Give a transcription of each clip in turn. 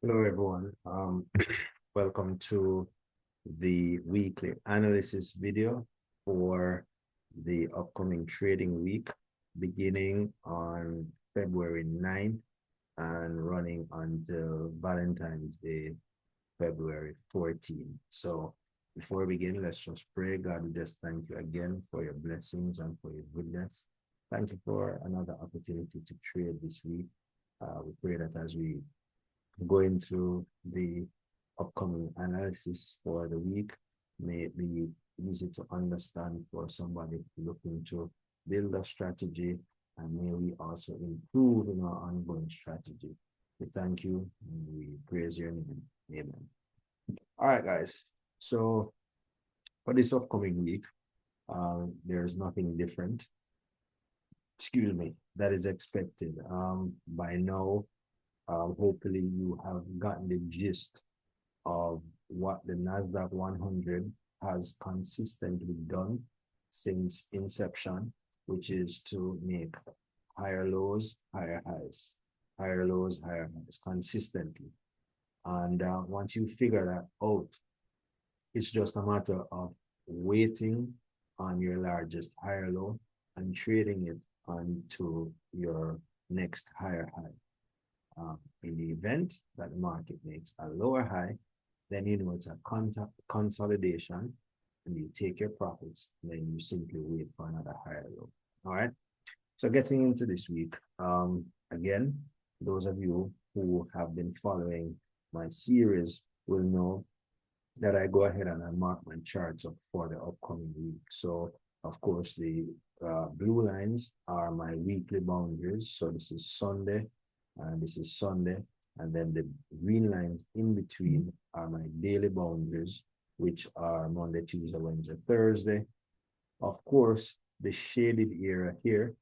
Hello, everyone. Welcome to the weekly analysis video for the upcoming trading week, beginning on February 9th and running until Valentine's Day, February 14th. So before we begin, let's just pray. God, we just thank you again for your blessings and for your goodness. Thank you for another opportunity to trade this week. We pray that as we going through the upcoming analysis for the week may be easy to understand for somebody looking to build a strategy, and may we also improve in our ongoing strategy. We thank you and we praise your name. Amen. All right, guys. So for this upcoming week, there's nothing different, excuse me, that is expected. By now, hopefully you have gotten the gist of what the NASDAQ 100 has consistently done since inception, which is to make higher lows, higher highs, higher lows, higher highs consistently. And once you figure that out, it's just a matter of waiting on your largest higher low and trading it onto your next higher high. In the event that the market makes a lower high, then you know it's a consolidation and you take your profits, and then you simply wait for another higher low. All right. So getting into this week, again, those of you who have been following my series will know that I go ahead and I mark my charts up for the upcoming week. So of course, the blue lines are my weekly boundaries. So this is Sunday, and this is Sunday. And then the green lines in between are my daily boundaries, which are Monday, Tuesday, Wednesday, Thursday. Of course, the shaded area here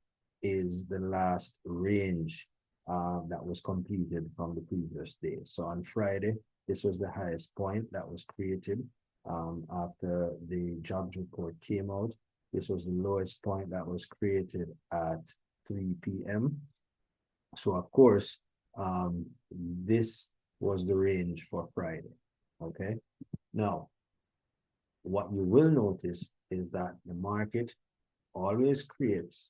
is the last range that was completed from the previous day. So on Friday, this was the highest point that was created after the jobs report came out. This was the lowest point that was created at 3 p.m. So of course, this was the range for Friday, okay? Now, what you will notice is that the market always creates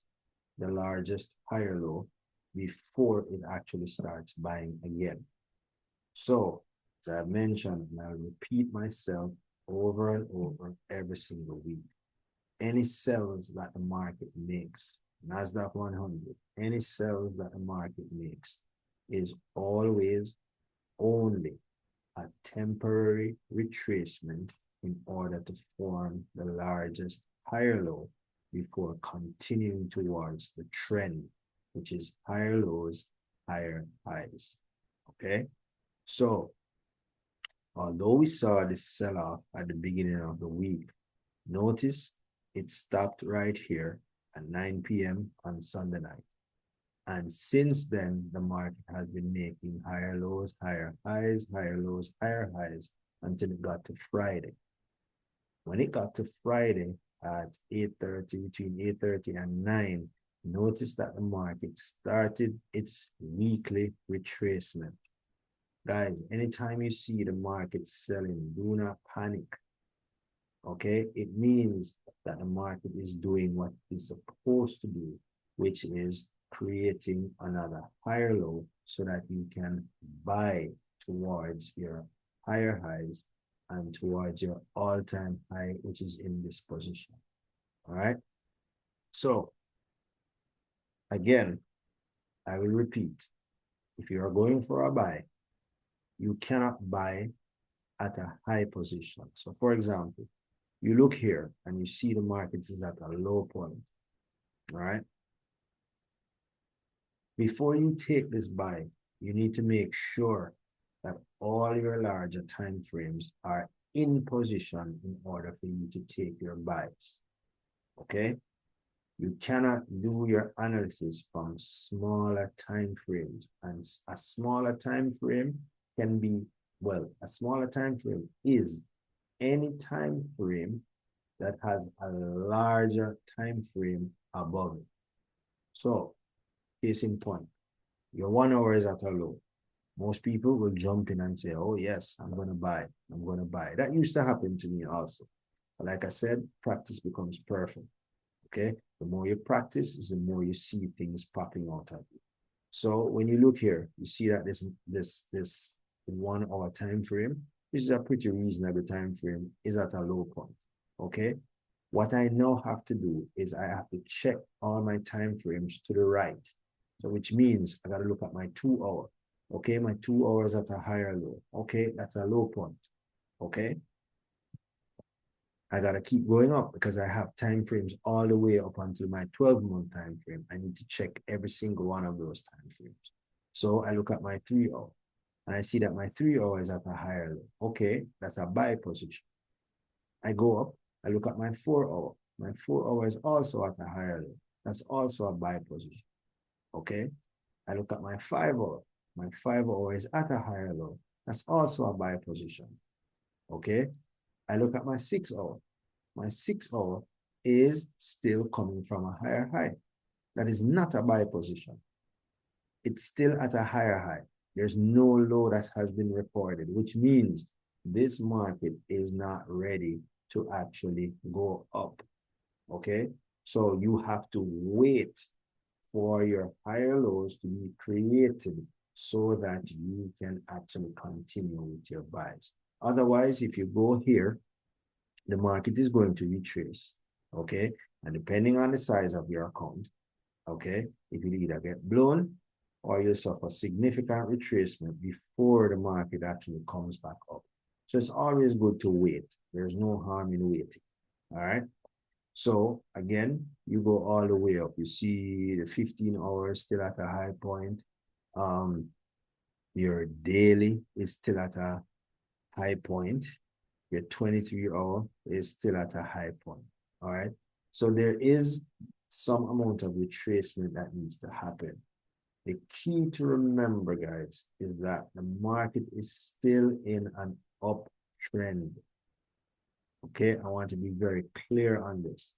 the largest higher low before it actually starts buying again. So, as I mentioned, and I'll repeat myself over and over every single week, any sells that the market makes, NASDAQ 100, any sells that the market makes is always only a temporary retracement in order to form the largest higher low before continuing towards the trend, which is higher lows, higher highs. Okay? So, although we saw this sell-off at the beginning of the week, notice it stopped right here at 9 p.m. on Sunday night. And since then, the market has been making higher lows, higher highs, higher lows, higher highs until it got to Friday. When it got to Friday at 8:30, between 8:30 and 9, notice that the market started its weekly retracement. Guys, anytime you see the market selling, do not panic. Okay, it means that the market is doing what it's supposed to do, which is creating another higher low so that you can buy towards your higher highs and towards your all-time high, which is in this position. All right. So again, I will repeat, if you are going for a buy, you cannot buy at a high position. So for example, you look here and you see the market is at a low point, all right? Before you take this buy, you need to make sure that all your larger time frames are in position in order for you to take your buys, okay? You cannot do your analysis from smaller time frames, and a smaller time frame can be, well, a smaller time frame is any time frame that has a larger time frame above it. So, case in point, your 1 hour is at a low. Most people will jump in and say, oh, yes, I'm going to buy. I'm going to buy. That used to happen to me also. But like I said, practice becomes perfect. Okay. The more you practice, is the more you see things popping out at you. So when you look here, you see that this 1 hour time frame, which is a pretty reasonable time frame, is at a low point. Okay. What I now have to do is I have to check all my time frames to the right. So which means I got to look at my 2 hour. Okay, my 2 hours at a higher low. Okay, that's a low point. Okay. I got to keep going up because I have time frames all the way up until my 12-month time frame. I need to check every single one of those time frames. So I look at my 3 hour and I see that my 3 hours is at a higher low. Okay, that's a buy position. I go up, I look at my 4 hour. My 4 hour is also at a higher low. That's also a buy position. Okay, I look at my 5 hour. My 5 hour is at a higher low. That's also a buy position. Okay, I look at my 6 hour. My 6 hour is still coming from a higher high. That is not a buy position. It's still at a higher high. There's no low that has been recorded, which means this market is not ready to actually go up. Okay, so you have to wait for your higher lows to be created so that you can actually continue with your buys. Otherwise, if you go here, the market is going to retrace. Okay, and depending on the size of your account, okay, if you either get blown or you suffer significant retracement before the market actually comes back up. So it's always good to wait. There's no harm in waiting. All right. So again, you go all the way up. You see the 15 hours still at a high point. Your daily is still at a high point. Your 23-hour is still at a high point. All right. So there is some amount of retracement that needs to happen. The key to remember, guys, is that the market is still in an uptrend. Okay, I want to be very clear on this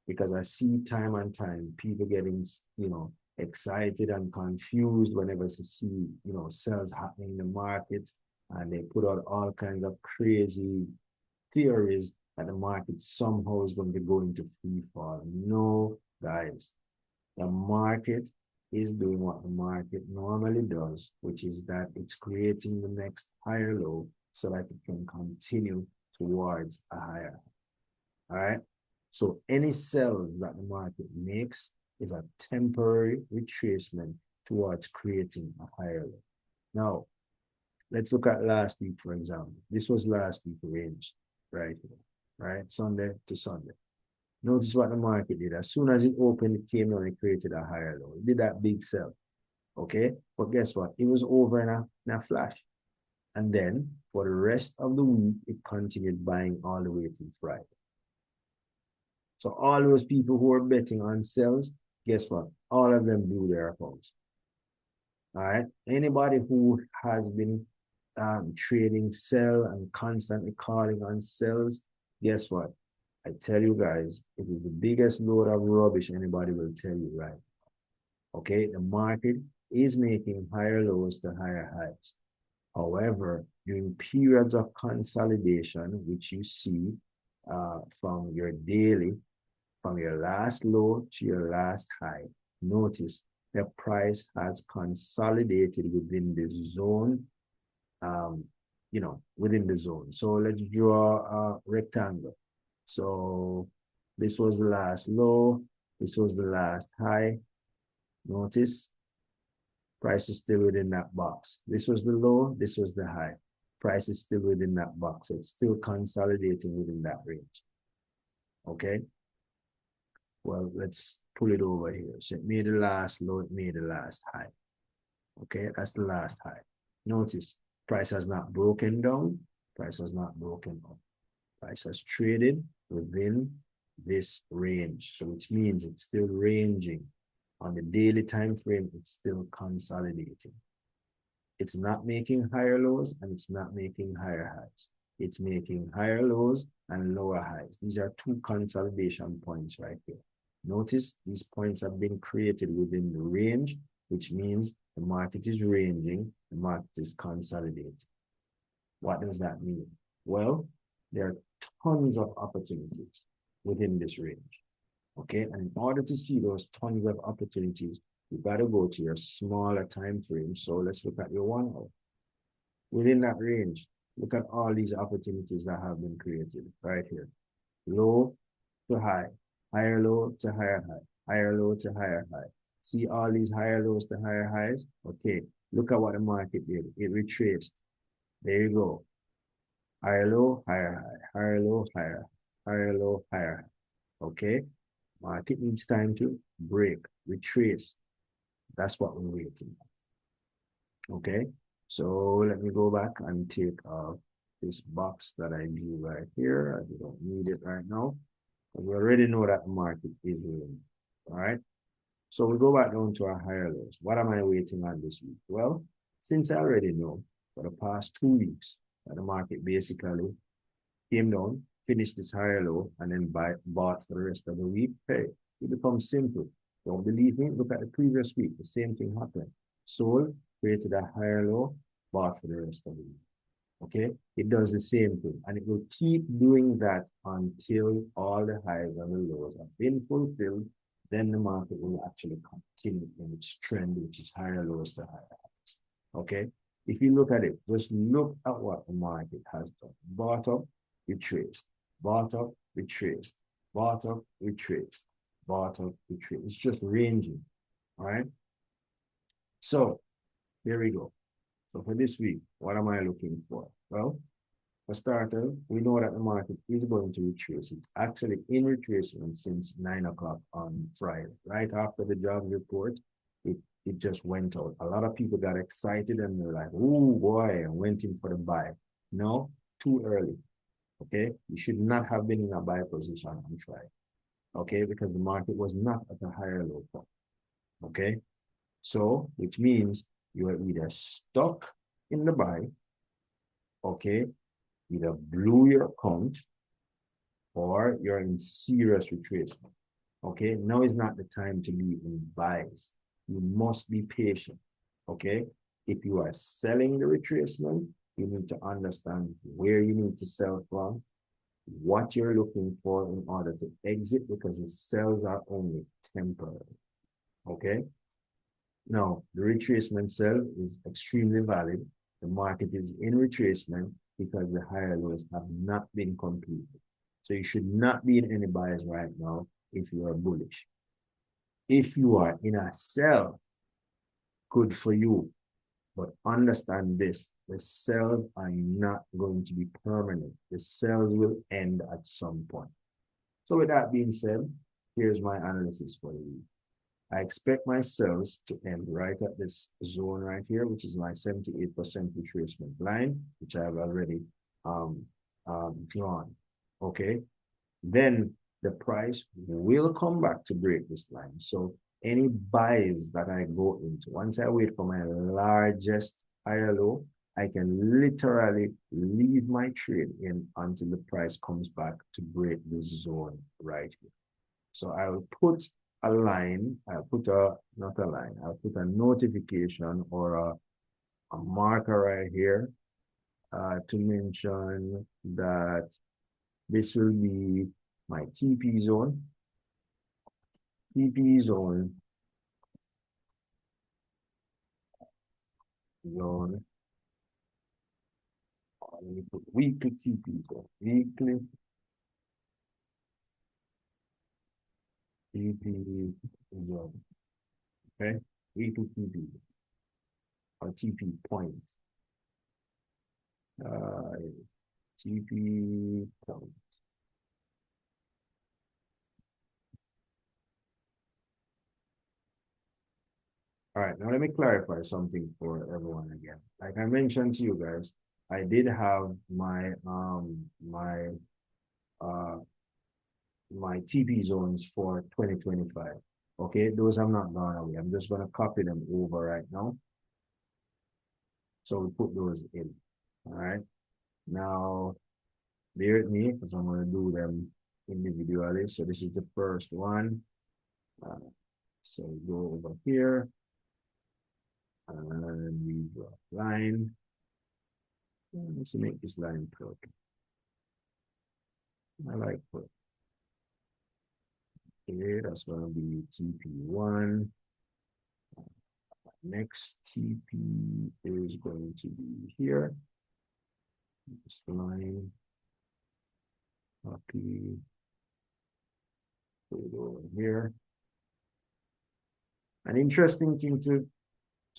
because I see time and time people getting, excited and confused whenever they see, sales happening in the market, and they put out all kinds of crazy theories that the market somehow is going to go into free fall. No, guys, the market is doing what the market normally does, which is that it's creating the next higher low so that it can continue towards a higher. All right. So any sells that the market makes is a temporary retracement towards creating a higher low. Now, let's look at last week, for example. This was last week range right here, right? Sunday to Sunday. Notice what the market did. As soon as it opened, it came down and created a higher low. It did that big sell. Okay. But guess what? It was over in a flash. And then for the rest of the week, it continued buying all the way to Friday. So all those people who are betting on sells, guess what? All of them blew their accounts. All right. Anybody who has been trading sell and constantly calling on sells, guess what? I tell you guys, it is the biggest load of rubbish anybody will tell you, right? Okay, the market is making higher lows to higher highs. However, during periods of consolidation, which you see from your daily, from your last low to your last high, notice the price has consolidated within the zone, within the zone. So let's draw a rectangle. So this was the last low, this was the last high. Notice price is still within that box. This was the low, this was the high. Price is still within that box. It's still consolidating within that range. Okay. Well, let's pull it over here. So it made the last low, it made the last high. Okay, that's the last high. Notice price has not broken down, price has not broken up. Price has traded within this range. So which means it's still ranging. On the daily time frame, it's still consolidating. It's not making higher lows and it's not making higher highs. It's making higher lows and lower highs. These are two consolidation points right here. Notice these points have been created within the range, which means The market is ranging, the market is consolidating. What does that mean? Well, there are tons of opportunities within this range. Okay, and in order to see those tons of opportunities, you got to go to your smaller time frame. So let's look at your 1 hour. Within that range, look at all these opportunities that have been created right here. Low to high, higher low to higher high, higher low to higher high. See all these higher lows to higher highs? Okay, look at what the market did. It retraced. There you go. Higher low, higher high, higher low, higher low, higher high. Okay, market needs time to break, retrace. That's what we're waiting for. Okay, so let me go back and take off this box that I drew right here. I don't need it right now. We already know that the market is winning. All right. So we go back down to our higher lows. What am I waiting on this week? Well, since I already know for the past 2 weeks that the market basically came down, finished this higher low, and then bought for the rest of the week, hey, it becomes simple. Don't believe me? Look at the previous week. The same thing happened. Sold, created a higher low, bought for the rest of the week. Okay, it does the same thing, and it will keep doing that until all the highs and the lows have been fulfilled. Then the market will actually continue in its trend, which is higher lows to higher highs. Okay, if you look at it, just look at what the market has done. Bought up, retraced, bought up, retraced, bought up, retraced, bought up, retraced. It's just ranging. All right. So here we go. So for this week, what am I looking for? Well, for starters, we know that the market is going to retrace. It's actually in retracement since 9 o'clock on Friday. Right after the jobs report, it just went out. A lot of people got excited and they're like, oh boy, and went in for the buy. No, too early. Okay, you should not have been in a buy position on Friday. Okay, because the market was not at a higher low point. Okay, so which means you are either stuck in the buy, okay, either blew your account or you're in serious retracement. Okay, now is not the time to be in buys. You must be patient. Okay, if you are selling the retracement, you need to understand where you need to sell from, what you're looking for in order to exit, because the sales are only temporary. Okay, now the retracement sell is extremely valid. The market is in retracement because the higher lows have not been completed. So you should not be in any buys right now if you are bullish. If you are in a sell, good for you. But understand this, the sells are not going to be permanent. The sells will end at some point. So with that being said, here's my analysis for the week. I expect my sells to end right at this zone right here, which is my 78% retracement line, which I have already drawn. Okay. Then the price will come back to break this line. So any buys that I go into, once I wait for my largest higher low, I can literally leave my trade in until the price comes back to break this zone right here. So I will put a line, I'll put not a line, I'll put a notification or a marker right here to mention that this will be my TP zone. TP zone. Let me put weekly TP zone. Weekly TP zone. Okay? Weekly TP or TP points. TP points. All right, now let me clarify something for everyone again. Like I mentioned to you guys, I did have my my TP zones for 2025. Okay, those have not gone away. I'm just gonna copy them over right now. So we put those in. All right. Now bear with me because I'm gonna do them individually. So this is the first one. So go over here. And we draw a line. Let's make this line purple. I like purple. Okay, that's going to be TP1. Next TP is going to be here. This line, copy, put it over here. An interesting thing to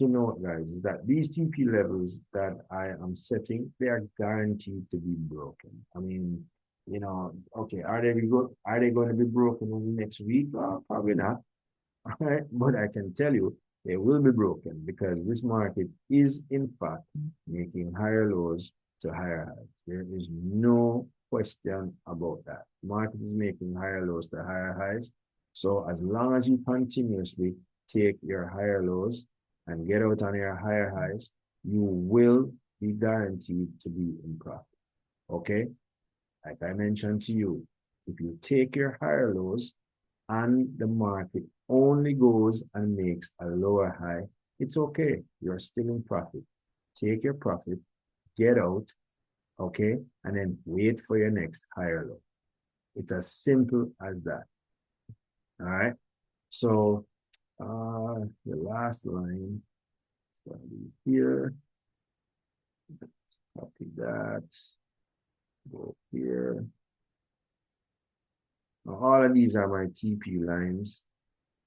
note, guys, is that these TP levels that I am setting, they are guaranteed to be broken. I mean, you know, okay, are they going to be broken in the next week? Probably not. All right, but I can tell you they will be broken because this market is in fact making higher lows to higher highs. There is no question about that. The market is making higher lows to higher highs. So as long as you continuously take your higher lows and get out on your higher highs, you will be guaranteed to be in profit. Okay? Like I mentioned to you, if you take your higher lows and the market only goes and makes a lower high, it's okay. You're still in profit. Take your profit, get out, okay, and then wait for your next higher low. It's as simple as that. All right. So the last line is going to be here. Copy that. Go here. Now, all of these are my TP lines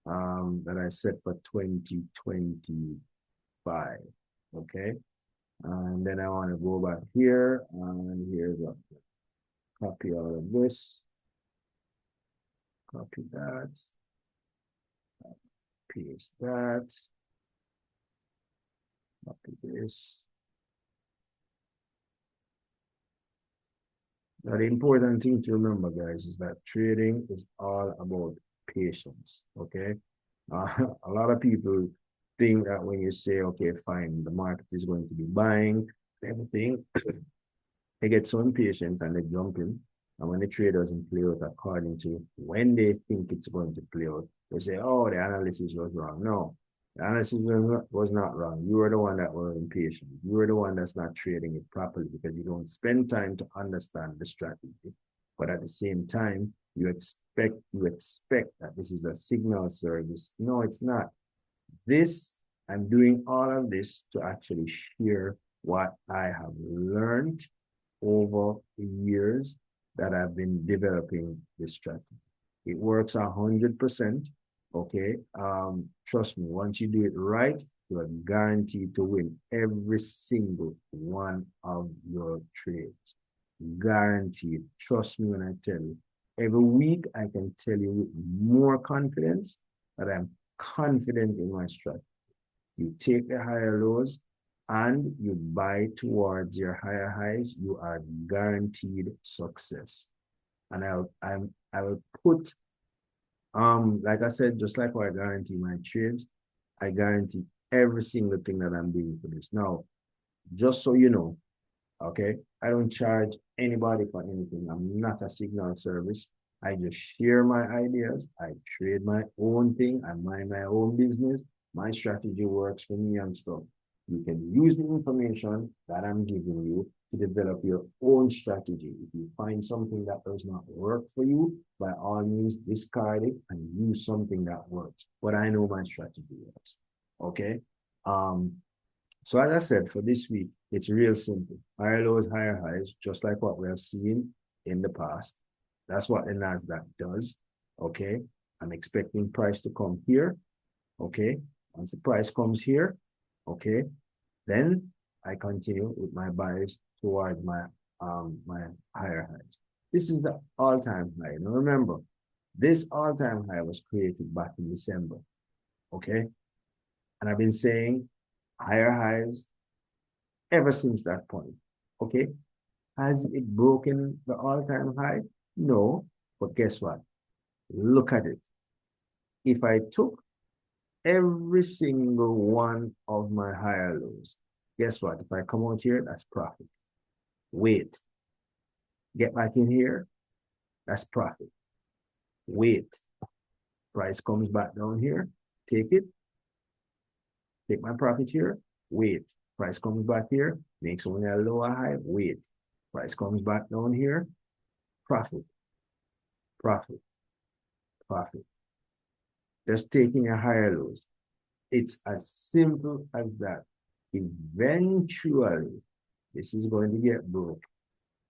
that I set for 2025. Okay. And then I want to go back here, and here's a copy all of this. Copy that. Paste that. Copy this. Now, the important thing to remember, guys, is that trading is all about patience. Okay. A lot of people think that when you say, okay, fine, the market is going to be buying everything, they get so impatient and they jump in. And when the trade doesn't play out according to when they think it's going to play out, they say, oh, the analysis was wrong. No, the analysis was not wrong. You were the one that were impatient. You were the one that's not trading it properly because you don't spend time to understand the strategy. But at the same time, you expect that this is a signal service. No, it's not. I'm doing all of this to actually share what I have learned over the years that I've been developing this strategy. It works 100%. Okay. Trust me, once you do it right, you are guaranteed to win every single one of your trades. Guaranteed. Trust me when I tell you. Every week, I can tell you with more confidence that I'm confident in my strategy. You take the higher lows and you buy towards your higher highs, you are guaranteed success. And I will put like I said, just like what I guarantee my trades, I guarantee every single thing that I'm doing for this. Now, just so you know, okay, I don't charge anybody for anything. I'm not a signal service. I just share my ideas. I trade my own thing. I mind my own business. My strategy works for me and stuff. You can use the information that I'm giving you to develop your own strategy. If you find something that does not work for you, by all means, discard it and use something that works. But I know my strategy works. Okay. So as I said, for this week, it's real simple. Higher lows, higher highs, just like what we have seen in the past. That's what the NASDAQ does. Okay. I'm expecting price to come here. Okay. Once the price comes here, okay, then I continue with my buys towards my higher highs. This is the all-time high. Now remember, this all-time high was created back in December. Okay. And I've been saying higher highs ever since that point. Okay. Has it broken the all-time high? No. But guess what? Look at it. If I took every single one of my higher lows, guess what? If I come out here, that's profit. Wait. Get back in here, that's profit. Wait. Price comes back down here, take it, take my profit here, wait. Price comes back here, makes only a lower high, wait. Price comes back down here, profit, profit, profit. Just taking a higher lows. It's as simple as that. Eventually, this is going to get broken.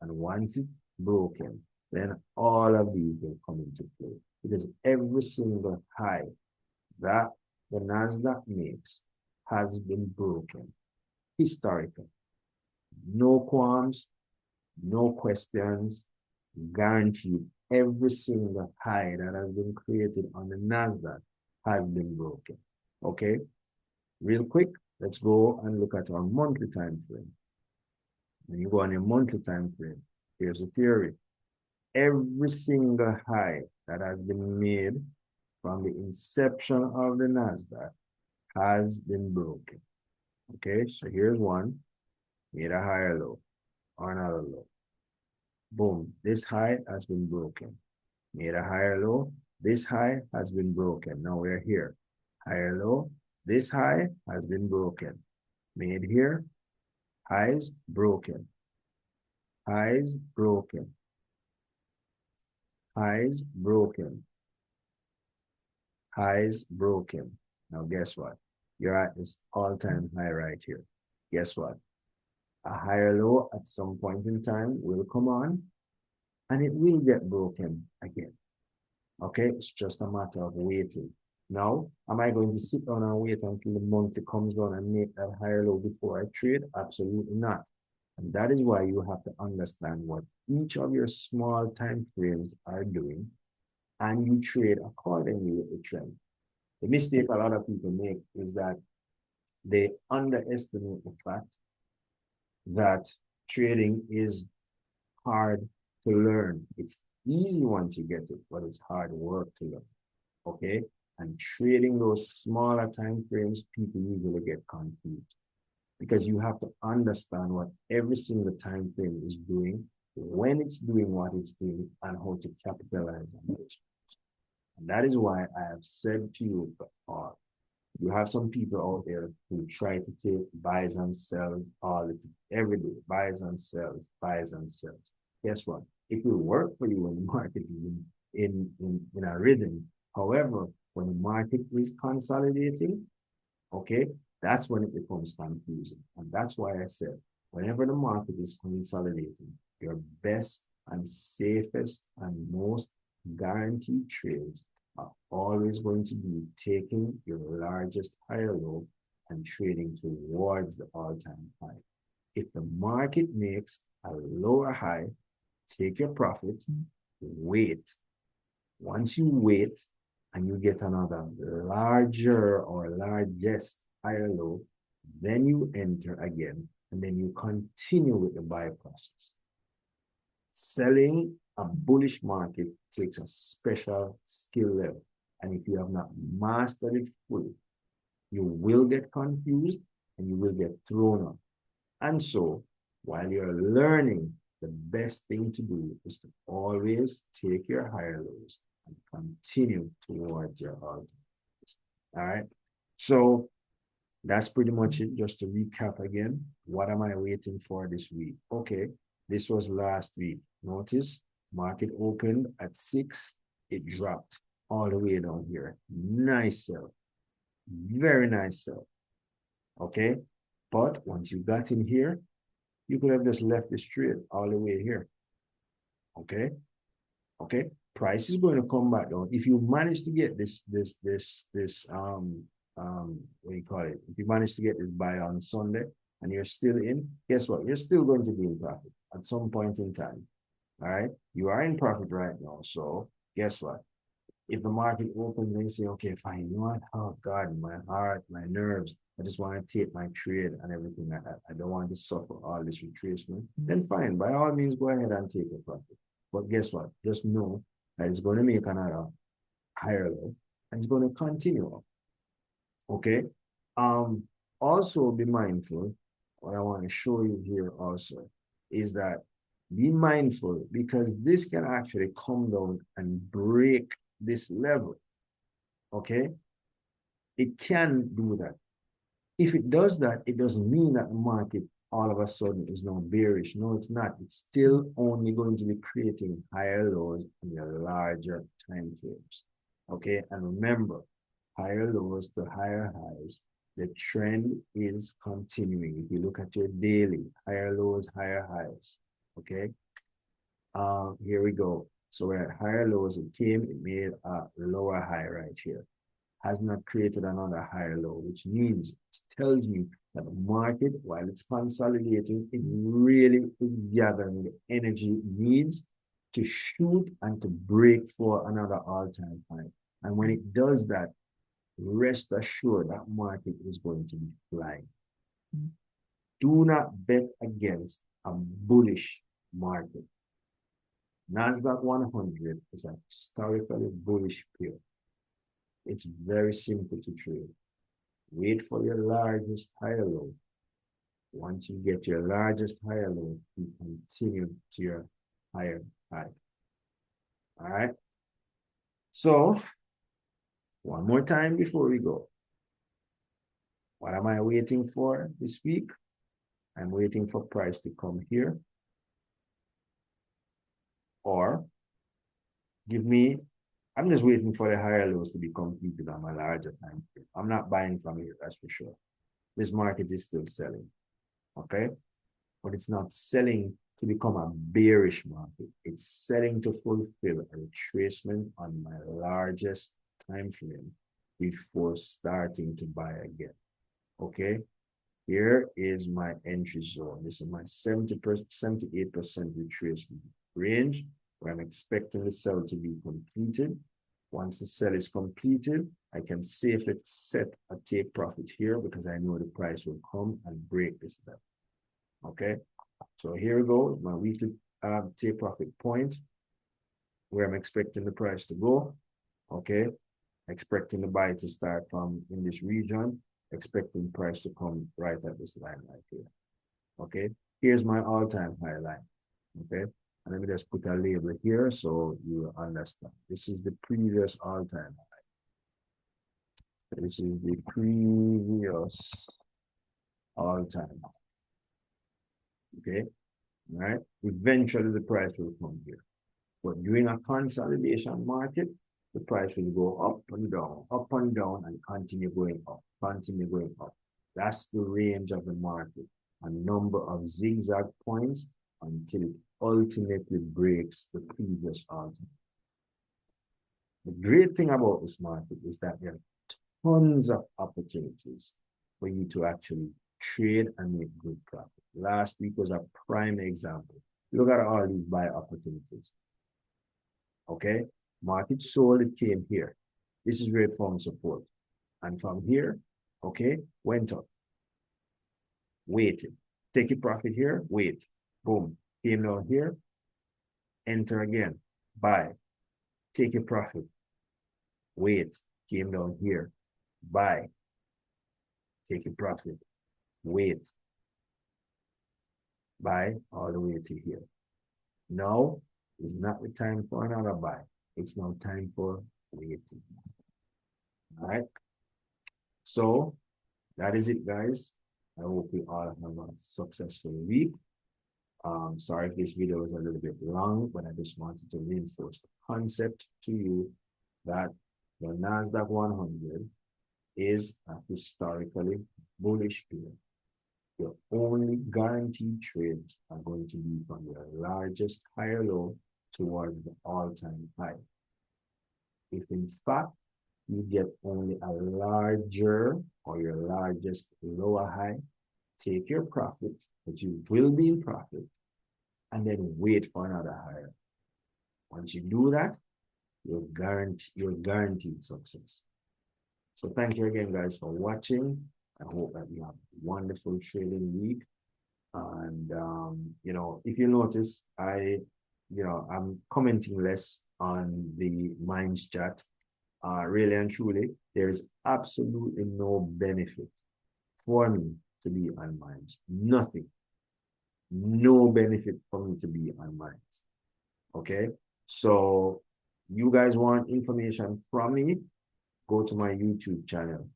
And once it's broken, then all of these will come into play. Because every single high that the NASDAQ makes has been broken historically. No qualms, no questions, guaranteed. Every single high that has been created on the NASDAQ has been broken. Okay? Real quick, let's go and look at our monthly time frame. When you go on a monthly time frame, here's a theory. Every single high that has been made from the inception of the NASDAQ has been broken. Okay, so here's one, made a higher low or another low. Boom, this high has been broken. Made a higher low, this high has been broken. Now we're here. Higher low, this high has been broken. Made here, highs broken. Highs broken. Highs broken. Highs broken. Now guess what? You're at this all-time high right here. Guess what? A higher low at some point in time will come on and it will get broken again. Okay, it's just a matter of waiting. Now, am I going to sit down and wait until the monthly comes down and make that higher low before I trade? Absolutely not. And that is why you have to understand what each of your small time frames are doing, and you trade accordingly with the trend. The mistake a lot of people make is that they underestimate the fact that trading is hard to learn. It's easy once you get it, but it's hard work to learn. Okay? And trading those smaller time frames, people usually get confused because you have to understand what every single time frame is doing, when it's doing what it's doing, and how to capitalize on it. And that is why I have said to you before, you have some people out there who try to take buys and sells all the time, every day, buys and sells, buys and sells. Guess what? It will work for you when the market is in a rhythm. However, when the market is consolidating, okay, that's when it becomes confusing. And that's why I said, whenever the market is consolidating, your best and safest and most guaranteed trades are always going to be taking your largest higher low and trading towards the all-time high. If the market makes a lower high, take your profit, wait. Once you wait and you get another larger or largest higher low, then you enter again, and then you continue with the buy process. Selling a bullish market takes a special skill level. And if you have not mastered it fully, you will get confused and you will get thrown off. And so, while you're learning, the best thing to do is to always take your higher lows and continue towards your all-time highs. All right. So that's pretty much it. Just to recap again, what am I waiting for this week? Okay, this was last week. Notice market opened at 6, it dropped all the way down here. Nice sell, very nice sell. Okay, but once you got in here, you could have just left this trade all the way here. Okay, okay. Price is going to come back down. If you manage to get this what do you call it? If you manage to get this buy on Sunday and you're still in, guess what? You're still going to be in profit at some point in time. All right, you are in profit right now. So guess what? If the market opens and you say, okay, fine, you know what? Oh God, my heart, my nerves, I just want to take my trade and everything. I don't want to suffer all this retracement. Then fine, by all means, go ahead and take a profit. But guess what? Just know that it's going to make another higher low and it's going to continue up. Okay. Also be mindful. What I want to show you here also is that be mindful because this can actually come down and break this level. Okay. It can do that. If it does that, it doesn't mean that the market all of a sudden is now bearish. No, it's not. It's still only going to be creating higher lows in the larger time frames. Okay, and remember, higher lows to higher highs, the trend is continuing. If you look at your daily, higher lows, higher highs. Okay, here we go. So we're at higher lows. It came, it made a lower high right here. Has not created another higher low, which means, it tells me that the market, while it's consolidating, it really is gathering the energy it needs to shoot and to break for another all-time high. And when it does that, rest assured that market is going to be flying. Do not bet against a bullish market. NASDAQ 100 is a historically bullish pair. It's very simple to trade. Wait for your largest higher low. Once you get your largest higher low, you continue to your higher high. All right. So, one more time before we go. What am I waiting for this week? I'm waiting for price to come here. Or give me, I'm just waiting for the higher lows to be completed on my larger time frame. I'm not buying from here, that's for sure. This market is still selling, okay? But it's not selling to become a bearish market. It's selling to fulfill a retracement on my largest time frame before starting to buy again, okay? Here is my entry zone. This is my 78% retracement range where I'm expecting the sell to be completed. Once the sell is completed, I can safely set a take profit here because I know the price will come and break this level. Okay, so here we go, my weekly take profit point where I'm expecting the price to go. Okay, expecting the buy to start from in this region, expecting price to come right at this line right here. Okay, here's my all-time high line. Okay, and let me just put a label here so you understand. This is the previous all-time high. This is the previous all-time high. Okay, all right. Eventually the price will come here. But during a consolidation market, the price will go up and down, and continue going up, continue going up. That's the range of the market. A number of zigzag points until it ultimately breaks the previous all-time. The great thing about this market is that there are tons of opportunities for you to actually trade and make good profit. Last week was a prime example. Look at all these buy opportunities. Okay, market sold, it came here. This is where it found support. And from here, okay, went up. Waited. Take a profit here, wait. Boom. Came down here. Enter again. Buy. Take a profit. Wait. Came down here. Buy. Take a profit. Wait. Buy all the way to here. Now is not the time for another buy. It's now time for waiting. All right. So that is it, guys. I hope you all have a successful week. Sorry if this video was a little bit long, but I just wanted to reinforce the concept to you that the NASDAQ 100 is a historically bullish pair. Your only guaranteed trades are going to be from your largest higher low towards the all-time high. If in fact you get only a larger or your largest lower high, take your profit, but you will be in profit, and then wait for another higher. Once you do that, you're guaranteed success. So thank you again, guys, for watching. I hope that you have a wonderful trading week. And you know, if you notice, I'm commenting less on the Minds chat. Really and truly, there is absolutely no benefit for me to be on Minds. Nothing. No benefit for me to be on Minds. Okay? So you guys want information from me, go to my YouTube channel,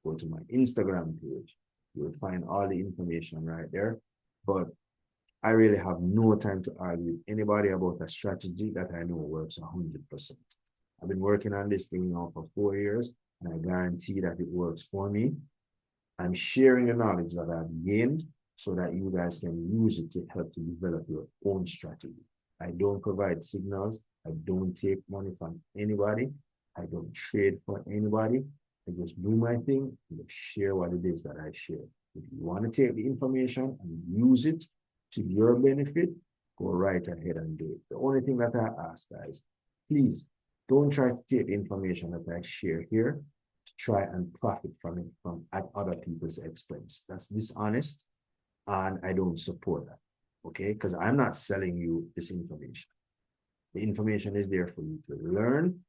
go to my Instagram page, You'll find all the information right there. But I really have no time to argue with anybody about a strategy that I know works 100%. I've been working on this thing now for 4 years, and I guarantee that it works for me. I'm sharing the knowledge that I've gained so that you guys can use it to help to develop your own strategy. I don't provide signals. I don't take money from anybody. I don't trade for anybody. I just do my thing and share what it is that I share. If you want to take the information and use it to your benefit, go right ahead and do it. The only thing that I ask, guys, please don't try to take the information that I share here to try and profit from it at other people's expense. That's dishonest, and I don't support that. Okay, because I'm not selling you this information. The information is there for you to learn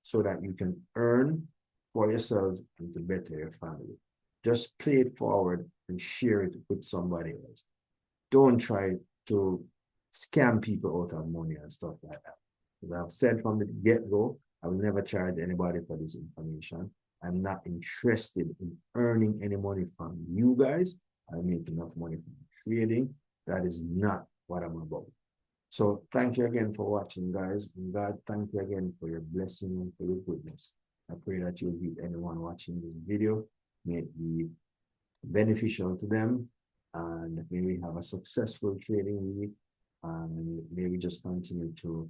so that you can earn for yourselves and to better your family. Just play it forward and share it with somebody else. Don't try to scam people out of money and stuff like that. As I've said from the get-go, I will never charge anybody for this information. I'm not interested in earning any money from you guys. I make enough money from trading. That is not what I'm about. So thank you again for watching, guys. And God, thank you again for your blessing and for your goodness. I pray that you'll give anyone watching this video, may it be beneficial to them, and may we have a successful trading week, and may we just continue to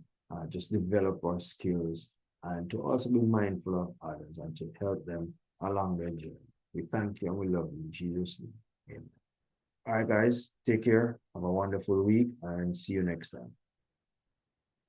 just develop our skills and to also be mindful of others and to help them along their journey. We thank you and we love you in Jesus' name. Amen. All right, guys, take care. Have a wonderful week and see you next time.